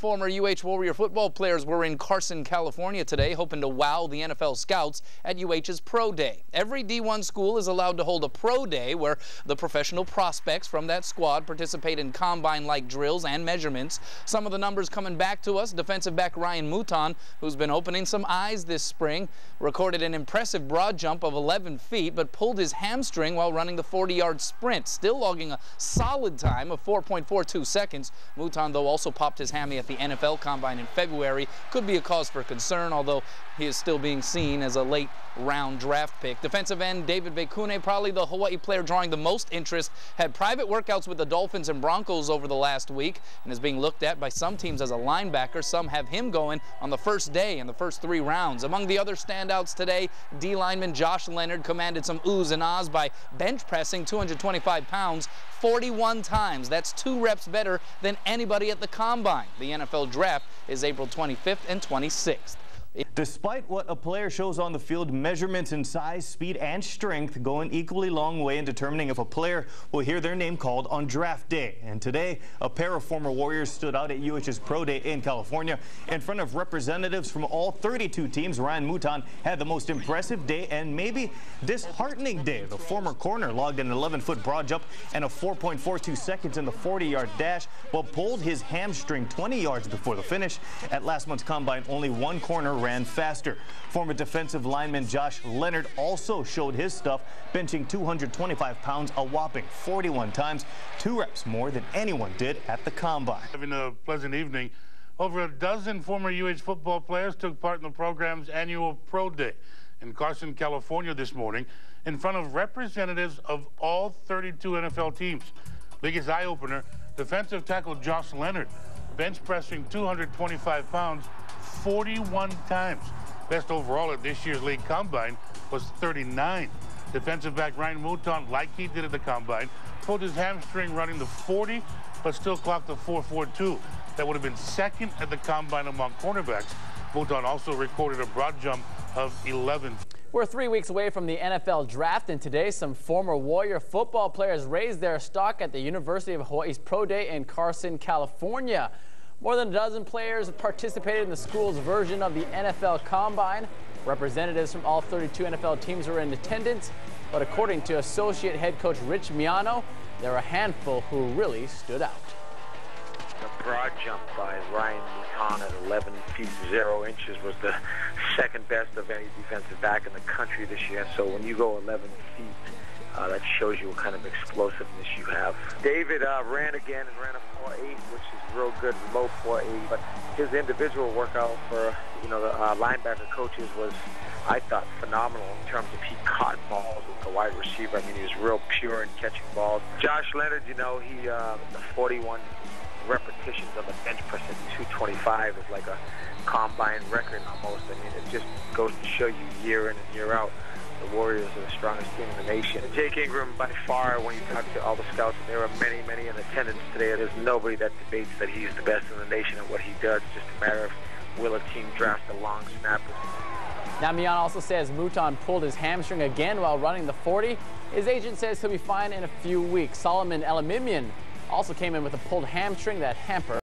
former UH Warrior football players were in Carson, California today, hoping to wow the NFL scouts at UH's Pro Day. Every D1 school is allowed to hold a Pro Day where the professional prospects from that squad participate in combine-like drills and measurements. Some of the numbers coming back to us: defensive back Ryan Mouton, who's been opening some eyes this spring, recorded an impressive broad jump of 11 feet, but pulled his hamstring while running the 40-yard sprint, still logging a solid time of 4.42 seconds. Mouton, though, also popped his hammy at the NFL Combine in February. Could be a cause for concern, although he is still being seen as a late-round draft pick. Defensive end David Vekune, probably the Hawaii player drawing the most interest, had private workouts with the Dolphins and Broncos over the last week and is being looked at by some teams as a linebacker. Some have him going on the first day in the first 3 rounds. Among the other standouts today, D lineman Josh Leonard commanded some oohs and ahs by bench pressing 225 pounds 41 times. That's 2 reps better than anybody at the Combine. The NFL Draft is April 25th and 26th. Despite what a player shows on the field, measurements in size, speed, and strength go an equally long way in determining if a player will hear their name called on draft day. And today, a pair of former Warriors stood out at UH's Pro Day in California. In front of representatives from all 32 teams, Ryan Mouton had the most impressive day and maybe disheartening day. The former corner logged an 11-foot broad jump and a 4.42 seconds in the 40-yard dash, but pulled his hamstring 20 yards before the finish. At last month's Combine, only one corner ran faster. Former defensive lineman Josh Leonard also showed his stuff, benching 225 pounds a whopping 41 times, 2 reps more than anyone did at the Combine. Having a pleasant evening. Over a dozen former UH football players took part in the program's annual Pro Day in Carson, California this morning in front of representatives of all 32 NFL teams. Biggest eye-opener, defensive tackle Josh Leonard, bench pressing 225 pounds 41 times. Best overall at this year's league Combine was 39. Defensive back Ryan Mouton, like he did at the Combine, pulled his hamstring running the 40, but still clocked the 4.42. That would have been second at the Combine among cornerbacks. Mouton also recorded a broad jump of 11. We're 3 weeks away from the NFL Draft, and today some former Warrior football players raised their stock at the University of Hawaii's Pro Day in Carson, California. More than a dozen players participated in the school's version of the NFL Combine. Representatives from all 32 NFL teams were in attendance, but according to associate head coach Rich Miano, there were a handful who really stood out. The broad jump by Ryan Mouton at 11 feet 0 inches was the second best of any defensive back in the country this year. So when you go 11 feet, that shows you what kind of explosiveness you have. David ran again and ran a 4.8, which is real good, low 4.8. But his individual workout for the linebacker coaches was, I thought, phenomenal in terms of he caught balls with the wide receiver. I mean, he was real pure in catching balls. Josh Leonard, he the 41 repetitions of a bench press at 225 is like a Combine record almost. I mean, it just goes to show you year in and year out, the Warriors are the strongest team in the nation. Jake Ingram, by far, when you talk to all the scouts, and there are many, many in attendance today, there's nobody that debates that he's the best in the nation at what he does. It's just a matter of will a team draft a long snapper. Now, Mian also says Mouton pulled his hamstring again while running the 40. His agent says he'll be fine in a few weeks. Solomon Elimimian also came in with a pulled hamstring that hampered